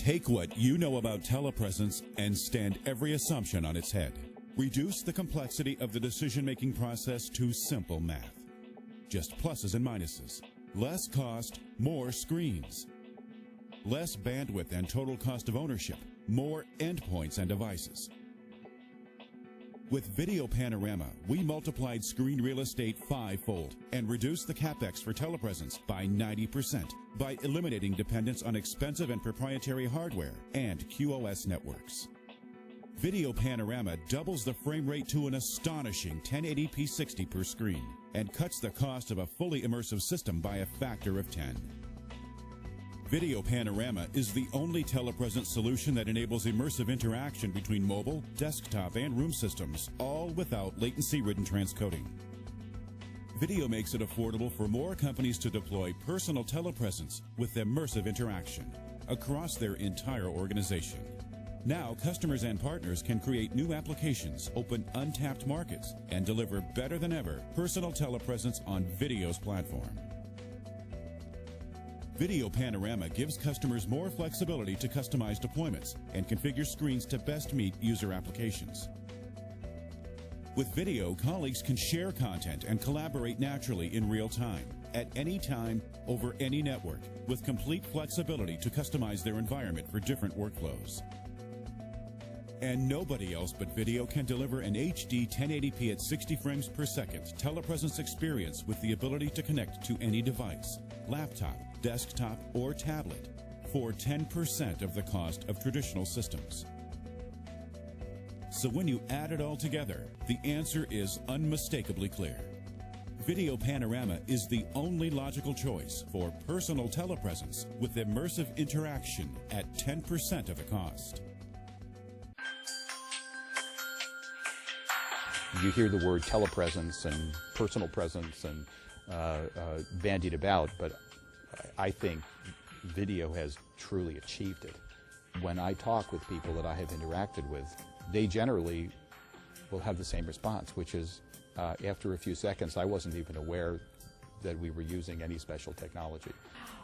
Take what you know about telepresence and stand every assumption on its head. Reduce the complexity of the decision-making process to simple math. Just pluses and minuses. Less cost, more screens. Less bandwidth and total cost of ownership, more endpoints and devices. With Video Panorama, we multiplied screen real estate 5-fold and reduced the capex for telepresence by 90% by eliminating dependence on expensive and proprietary hardware and QoS networks. Video Panorama doubles the frame rate to an astonishing 1080p 60 per screen and cuts the cost of a fully immersive system by a factor of 10. Video Panorama is the only telepresence solution that enables immersive interaction between mobile, desktop, and room systems, all without latency-ridden transcoding. Video makes it affordable for more companies to deploy personal telepresence with immersive interaction across their entire organization. Now, customers and partners can create new applications, open untapped markets, and deliver better than ever personal telepresence on Video's platform. Video Panorama gives customers more flexibility to customize deployments and configure screens to best meet user applications. With Video, colleagues can share content and collaborate naturally in real time, at any time, over any network, with complete flexibility to customize their environment for different workflows. And nobody else but Video can deliver an HD 1080p at 60 frames per second telepresence experience with the ability to connect to any device, laptop, desktop, or tablet for 10% of the cost of traditional systems. So when you add it all together, the answer is unmistakably clear. Video Panorama is the only logical choice for personal telepresence with immersive interaction at 10% of the cost. You hear the word telepresence and personal presence and bandied about, but I think Video has truly achieved it. When I talk with people that I have interacted with, they generally will have the same response, which is after a few seconds, I wasn't even aware that we were using any special technology.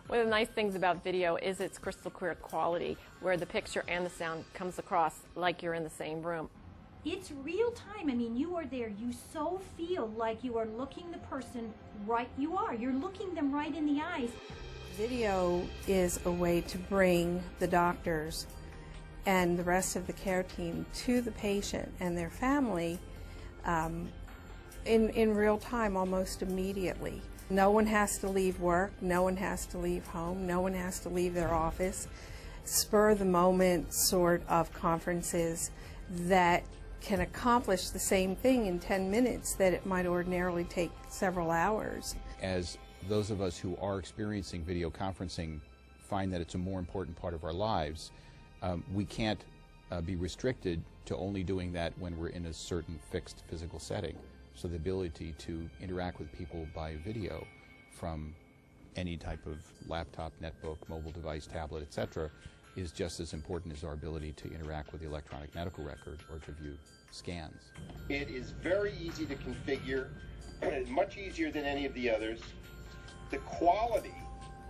One of the nice things about Video is its crystal clear quality, where the picture and the sound comes across like you're in the same room. It's real time. I mean, you are there. You so feel like you are looking the person right. You're looking them right in the eyes. Video is a way to bring the doctors and the rest of the care team to the patient and their family in real time, almost immediately. No one has to leave work. No one has to leave home. No one has to leave their office. Spur the moment sort of conferences that can accomplish the same thing in 10 minutes that it might ordinarily take several hours. As those of us who are experiencing video conferencing find that it's a more important part of our lives, we can't be restricted to only doing that when we're in a certain fixed physical setting. So the ability to interact with people by video from any type of laptop, netbook, mobile device, tablet, etc., is just as important as our ability to interact with the electronic medical record or to view scans. It is very easy to configure, much easier than any of the others. The quality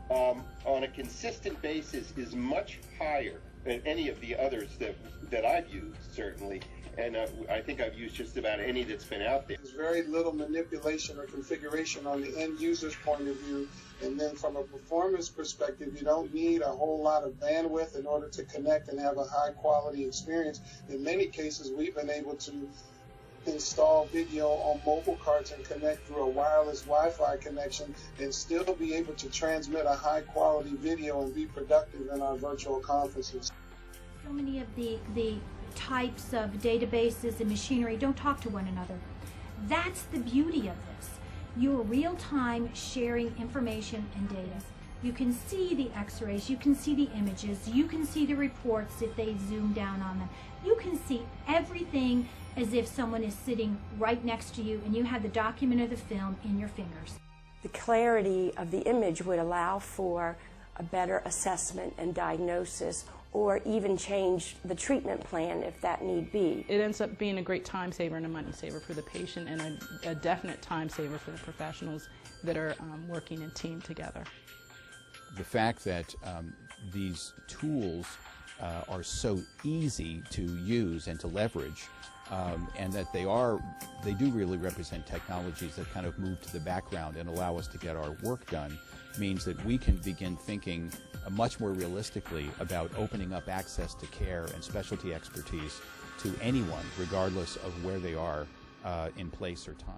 on a consistent basis is much higher than any of the others that I've used, certainly. And I think I've used just about any that's been out there. There's very little manipulation or configuration on the end user's point of view. And then from a performance perspective, you don't need a whole lot of bandwidth in order to connect and have a high quality experience. In many cases, we've been able to install video on mobile carts and connect through a wireless Wi-Fi connection and still be able to transmit a high quality video and be productive in our virtual conferences. So many of the types of databases and machinery don't talk to one another. That's the beauty of this. You're real-time sharing information and data. You can see the x-rays, you can see the images, you can see the reports if they zoom down on them. You can see everything as if someone is sitting right next to you and you have the document of the film in your fingers. The clarity of the image would allow for a better assessment and diagnosis, or even change the treatment plan if that need be. It ends up being a great time saver and a money saver for the patient, and a definite time saver for the professionals that are working in team together. The fact that these tools are so easy to use and to leverage, and that they do really represent technologies that kind of move to the background and allow us to get our work done, means that we can begin thinking much more realistically about opening up access to care and specialty expertise to anyone, regardless of where they are in place or time.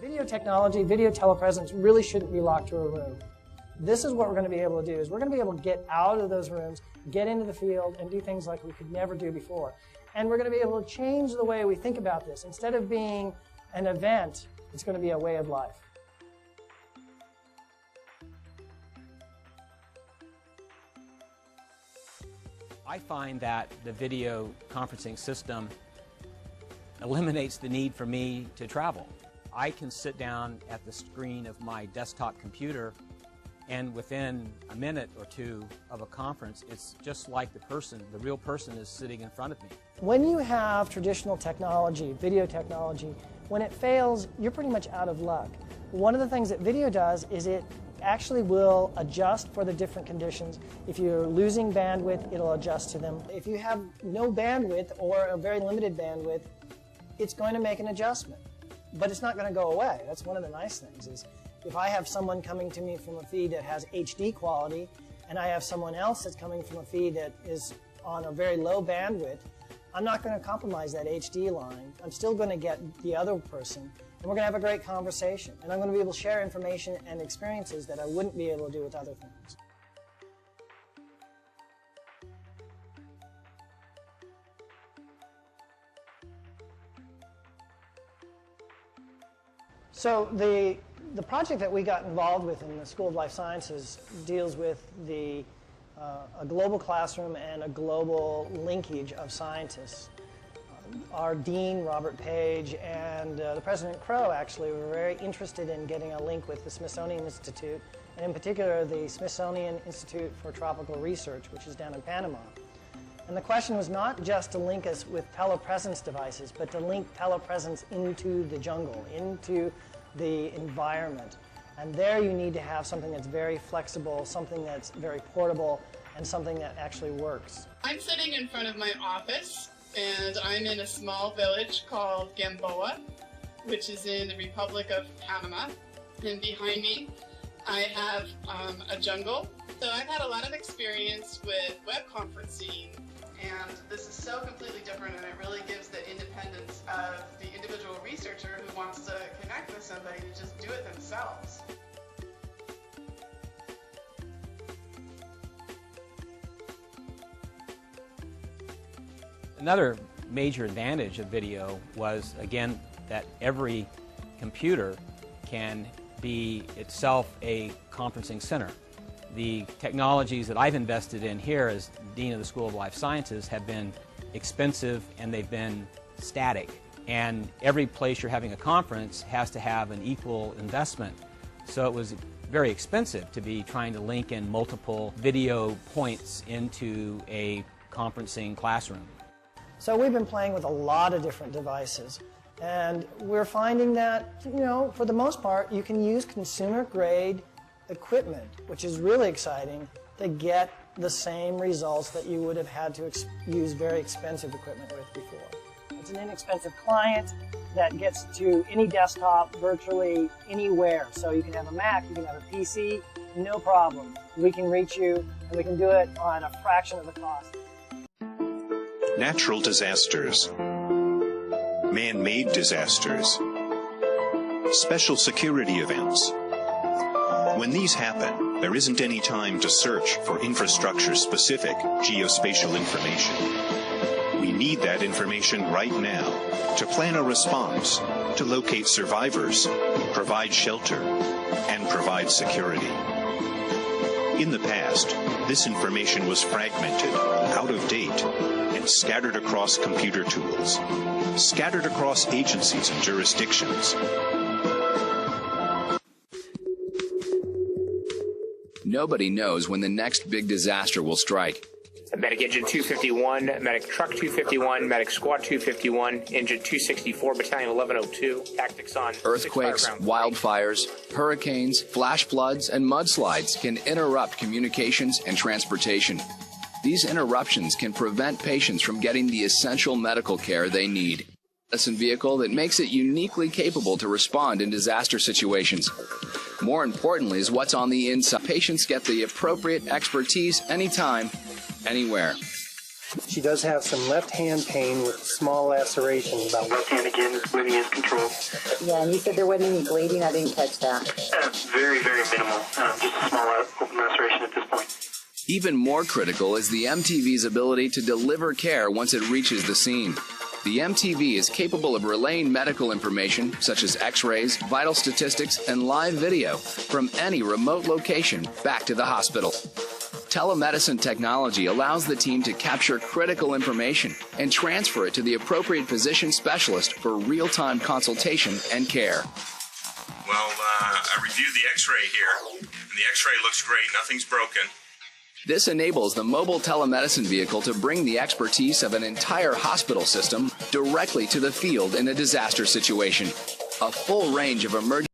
Video technology, video telepresence really shouldn't be locked to a room. This is what we're going to be able to do, is we're going to be able to get out of those rooms, get into the field, and do things like we could never do before. And we're going to be able to change the way we think about this. Instead of being an event, it's going to be a way of life. I find that the video conferencing system eliminates the need for me to travel. I can sit down at the screen of my desktop computer, and within a minute or two of a conference, it's just like the real person is sitting in front of me. When you have traditional technology, video technology, when it fails, you're pretty much out of luck. One of the things that video does is it actually will adjust for the different conditions. If you're losing bandwidth, it'll adjust to them. If you have no bandwidth or a very limited bandwidth, it's going to make an adjustment. But it's not going to go away. That's one of the nice things, is if I have someone coming to me from a feed that has HD quality, and I have someone else that's coming from a feed that is on a very low bandwidth, I'm not going to compromise that HD line. I'm still going to get the other person, and we're going to have a great conversation. And I'm going to be able to share information and experiences that I wouldn't be able to do with other things. So the project that we got involved with in the School of Life Sciences deals with a global classroom and a global linkage of scientists. Our dean, Robert Page, and the President Crow actually were very interested in getting a link with the Smithsonian Institute, and in particular the Smithsonian Institute for Tropical Research, which is down in Panama. And the question was not just to link us with telepresence devices, but to link telepresence into the jungle, into the environment. And there you need to have something that's very flexible, something that's very portable, and something that actually works. I'm sitting in front of my office, and I'm in a small village called Gamboa, which is in the Republic of Panama. And behind me, I have a jungle. So I've had a lot of experience with web conferencing, and this is so completely different, and it really gives the independence of the individual researcher who wants to connect with somebody to just do it themselves. Another major advantage of video was, again, that every computer can be itself a conferencing center. The technologies that I've invested in here as Dean of the School of Life Sciences have been expensive and they've been static. And every place you're having a conference has to have an equal investment. So it was very expensive to be trying to link in multiple video points into a conferencing classroom. So we've been playing with a lot of different devices, and we're finding that, for the most part, you can use consumer-grade equipment, which is really exciting, to get the same results that you would have had to use very expensive equipment with before. It's an inexpensive client that gets to any desktop virtually anywhere. So you can have a Mac, you can have a PC, no problem. We can reach you, and we can do it on a fraction of the cost. Natural disasters, man-made disasters, special security events. When these happen, there isn't any time to search for infrastructure-specific geospatial information. We need that information right now to plan a response, to locate survivors, provide shelter, and provide security. In the past, this information was fragmented, out of date, and scattered across computer tools, scattered across agencies and jurisdictions. Nobody knows when the next big disaster will strike. Medic Engine 251, Medic Truck 251, Medic Squad 251, Engine 264, Battalion 1102, tactics on earthquakes, wildfires, hurricanes, flash floods, and mudslides can interrupt communications and transportation. These interruptions can prevent patients from getting the essential medical care they need. Medicine vehicle that makes it uniquely capable to respond in disaster situations. More importantly is what's on the inside. Patients get the appropriate expertise anytime, anywhere. She does have some left hand pain with small lacerations. About left hand again is bleeding is controlled. Yeah, and you said there wasn't any bleeding. I didn't catch that. Very, very minimal. Just a small open laceration at this point. Even more critical is the MTV's ability to deliver care once it reaches the scene. The MTV is capable of relaying medical information such as x-rays, vital statistics, and live video from any remote location back to the hospital. Telemedicine technology allows the team to capture critical information and transfer it to the appropriate physician specialist for real-time consultation and care. Well, I reviewed the x-ray here, and the x-ray looks great. Nothing's broken. This enables the mobile telemedicine vehicle to bring the expertise of an entire hospital system directly to the field in a disaster situation. A full range of emergency